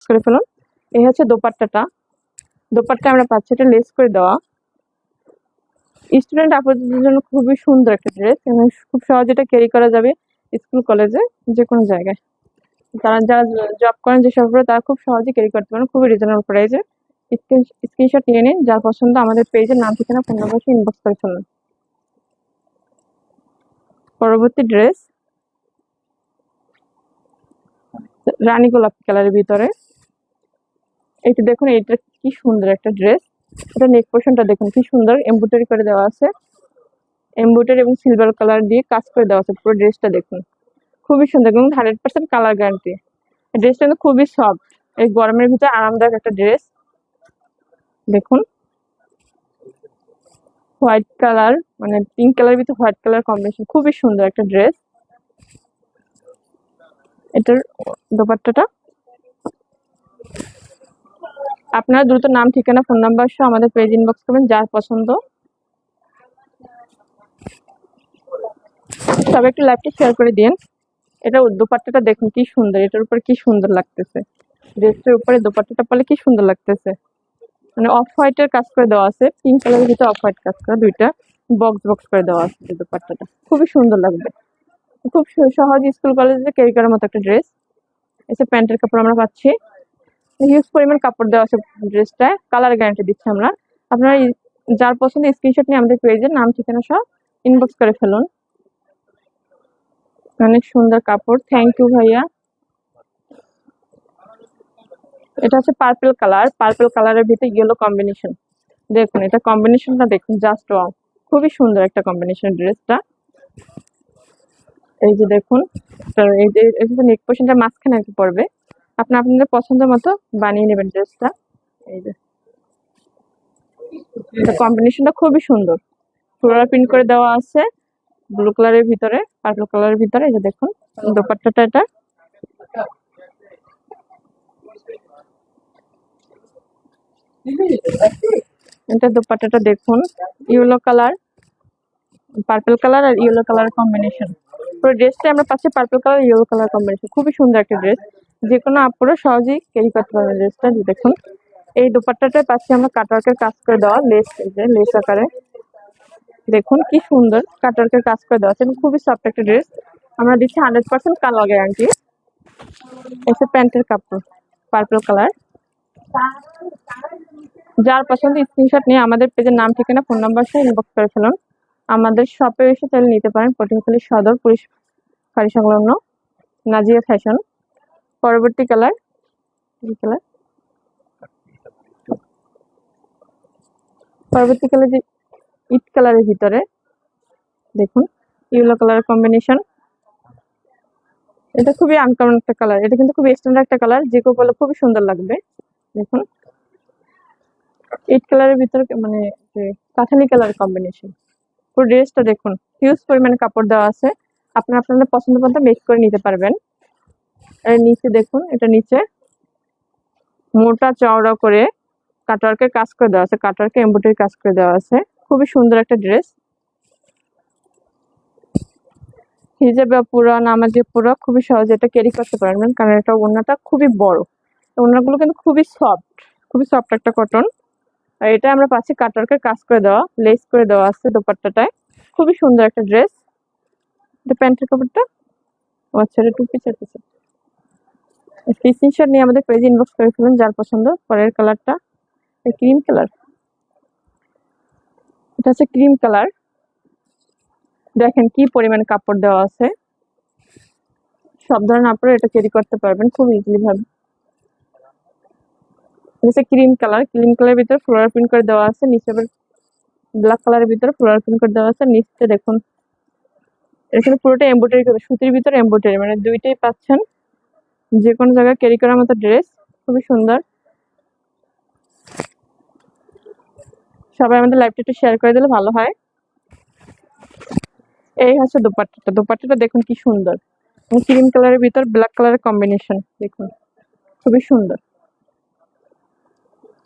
করে ফেলুন। এই হচ্ছে দোপাট্টাটা। দোপাট্টা আমরা পাচ্ছি এটা লেস করে দেওয়া। স্টুডেন্ট আপুদের জন্য খুবই সুন্দর একটা ড্রেস এবং খুব সহজে এটা ক্যারি করা যাবে স্কুল কলেজে যে কোনো জায়গায়। যারা যারা জব করেন যেসব উপরে তারা খুব সহজে ক্যারি করতে পারেন খুবই রিজনেবল প্রাইসে। স্ক্রিনশট নিয়ে নিন, যার পছন্দ আমাদের পেজের নাম ঠিকানা ফোন নাম্বার ইনবক্স করে ফেলুন। পরবর্তী ড্রেস রানী গোলাপি কালারের ভিতরে। এইটা দেখুন, এইটা কি সুন্দর একটা ড্রেস। এটা নেক পোর্শনটা দেখুন কি সুন্দর এমব্রয়ডারি করে দেওয়া আছে। এমব্রয়ডারি এবং সিলভার কালার দিয়ে কাজ করে দেওয়া আছে। পুরো ড্রেসটা দেখুন খুবই সুন্দর এবং 100% কালার গ্যারান্টি। ড্রেসটা কিন্তু খুবই সফট, এই গরমের ভিতরে আরামদায়ক একটা ড্রেস। দেখুন হোয়াইট কালার মানে পিঙ্ক কালারের ভিতরে হোয়াইট কালার কম্বিনেশন, খুবই সুন্দর একটা ড্রেস। এটার দোপাট্টাটা আপনারা দ্রুত নাম ঠিকানা ফোন নাম্বার সহ আমাদের পেজ ইনবক্স করবেন যার পছন্দ। সবাই একটু লাইভটা শেয়ার করে দিন। এটা দোপাট্টাটা দেখুন কি সুন্দর, এটার উপর কি সুন্দর লাগতেছে। ড্রেসটার উপরে দোপাট্টাটা পরলে কি সুন্দর লাগতেছে। মানে অফ হোয়াইটের কাজ করে দেওয়া আছে, পিঙ্ক কালারের ভিতরে অফ হোয়াইট কাজ করে দুইটা বক্স বক্স করে দেওয়া আছে। দোপাট্টাটা খুবই সুন্দর লাগবে, খুব সহজ স্কুল কলেজে ক্যারি করার মতো একটা ড্রেস। এসে প্যান্টের কাপড় আমরা পাচ্ছি, হিউজ পরিমাণ কাপড় দেওয়া আছে ড্রেসটায়, কালার গ্যারান্টি দিচ্ছি আমরা। আপনারা যার পছন্দ স্ক্রিনশট নিয়ে আমাদের পেজের নাম ঠিকানা সহ ইনবক্স করে ফেলুন। অনেক সুন্দর কাপড়, থ্যাংক ইউ ভাইয়া। এটা হচ্ছে পার্পল কালার, পার্পল কালারের ভিতরে ইয়েলো কম্বিনেশন। দেখুন এটা কম্বিনেশনটা দেখুন, জাস্ট ওয়াও, খুবই সুন্দর একটা কম্বিনেশন ড্রেসটা। এই যে দেখুন, এই যে নেক পোর্শনটা মাঝখানে আর কি পড়বে, আপনাদের পছন্দের মতো বানিয়ে নেবেন ড্রেসটা। এই যে কম্বিনেশনটা খুবই সুন্দর, ফ্লোরাল প্রিন্ট করে দেওয়া আছে ব্লু কালারের ভিতরে, পার্পল কালারের ভিতরে। এই যে দেখুন দোপাট্টাটা, এটা দোপাট্টাটা দেখুন, ইয়েলো কালার, পার্পল কালার আর ইয়েলো কালার কম্বিনেশন। পুরো ড্রেসটা আমরা পাচ্ছি purple colour yellow colour combination, খুবই সুন্দর একটা ড্রেস। যে কোনো আপুরা সহজেই ক্যারি করতে পারবেন ড্রেসটা। দেখুন এই দোপাট্টাটায় পাচ্ছি আমরা কাটওয়ার্কের কাজ করে দেওয়া লেস, এই যে লেস আকারে দেখুন কি সুন্দর কাটওয়ার্কের কাজ করে দেওয়া আছে এবং খুবই সফট একটা ড্রেস। আমরা দিচ্ছি 100% কালার গ্যারান্টি। এসে প্যান্টের কাপড় পার্পল কালার। যার পছন্দ স্ক্রিনশট নিয়ে আমাদের পেজের নাম ঠিকানা ফোন নাম্বার সহ ইনবক্স করে ফেলুন। আমাদের শপে এসে চাইলে নিতে পারেন, পটুয়াখালী সদর পুলিশ ফাঁড়ি সংলগ্ন নাজিয়া ফ্যাশন। পরবর্তী কালার পরবর্তী কালার যে ইট কালারের ভিতরে দেখুন ইয়েলো কালার কম্বিনেশন। এটা খুবই আনকমন একটা কালার, এটা কিন্তু খুবই স্ট্যান্ডার্ড একটা কালার, যে কেউ বলে খুবই সুন্দর লাগবে। দেখুন ইট কালারের ভিতরে মানে কাঠালি কালার কম্বিনেশন। পুরো ড্রেসটা দেখুন হিউজ পরিমাণে কাপড় দেওয়া আছে, আপনাদের পছন্দ মতো মেক করে নিতে পারবেন। এর নিচে দেখুন, এটা নিচে মোটা চওড়া করে কাটওয়ার্কের কাজ করে দেওয়া আছে, কাটওয়ার্কে এমব্রয়ডারি কাজ করে দেওয়া আছে, খুবই সুন্দর একটা ড্রেস। হিজাবে পুরো নামাজে পুরো খুবই সহজে এটা ক্যারি করতে পারবেন, কারণ এটা ওড়নাটা খুবই বড়। ওড়নাগুলো কিন্তু খুবই সফট একটা কটন। আর এটা আমরা পাচ্ছি কাটওয়ার্কের কাজ করে দেওয়া, লেস করে দেওয়া আছে দোপাট্টাটায়, খুবই সুন্দর একটা ড্রেস। এটা প্যান্টের কাপড়টা, ও আচ্ছা এটা টুপি চাইতেছে। স্ক্রিনশট নিয়ে আমাদের পেজ ইনবক্স করে ফেলুন যার পছন্দ। পরের কালারটা ক্রিম কালার, এটা হচ্ছে ক্রিম কালার। দেখেন কি পরিমাণ কাপড় দেওয়া আছে, সব ধরনের আপনারা এটা ক্যারি করতে পারবেন খুব ইজিলি ভাবে। এটা ক্রিম কালার, ক্রিম কালারের ভিতরে ফ্লোরাল প্রিন্ট করে দেওয়া আছে, নিচে আবার ব্ল্যাক কালারের ভিতরে ফ্লোরাল প্রিন্ট করে দেওয়া আছে। নিচে দেখুন এখানে পুরোটা এমব্রয়ডারি করে, সুতির ভিতরে এমব্রয়ডারি, মানে দুইটাই পাচ্ছেন। যে কোনো জায়গায় ক্যারি করার মতো ড্রেস, খুবই সুন্দর। সবাই আমাদের লাইভটা একটু শেয়ার করে দিলে ভালো হয়। এই হচ্ছে দোপাট্টাটা, দোপাট্টাটা দেখুন কি সুন্দর, ক্রিম কালারের ভিতর ব্ল্যাক কালারের কম্বিনেশন, দেখুন খুবই সুন্দর।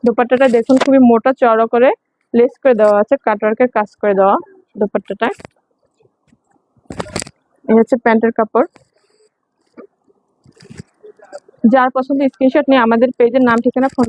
দোপাট্টাটা দেখুন খুবই মোটা চওড়া করে লেস করে দেওয়া আছে, কাটওয়ার্কের কাজ করে দেওয়া দোপাট্টাটায়। এই হচ্ছে প্যান্টের কাপড়। যার পছন্দ স্ক্রিনশট নিয়ে আমাদের পেজের নাম, ঠিকানা, ফোন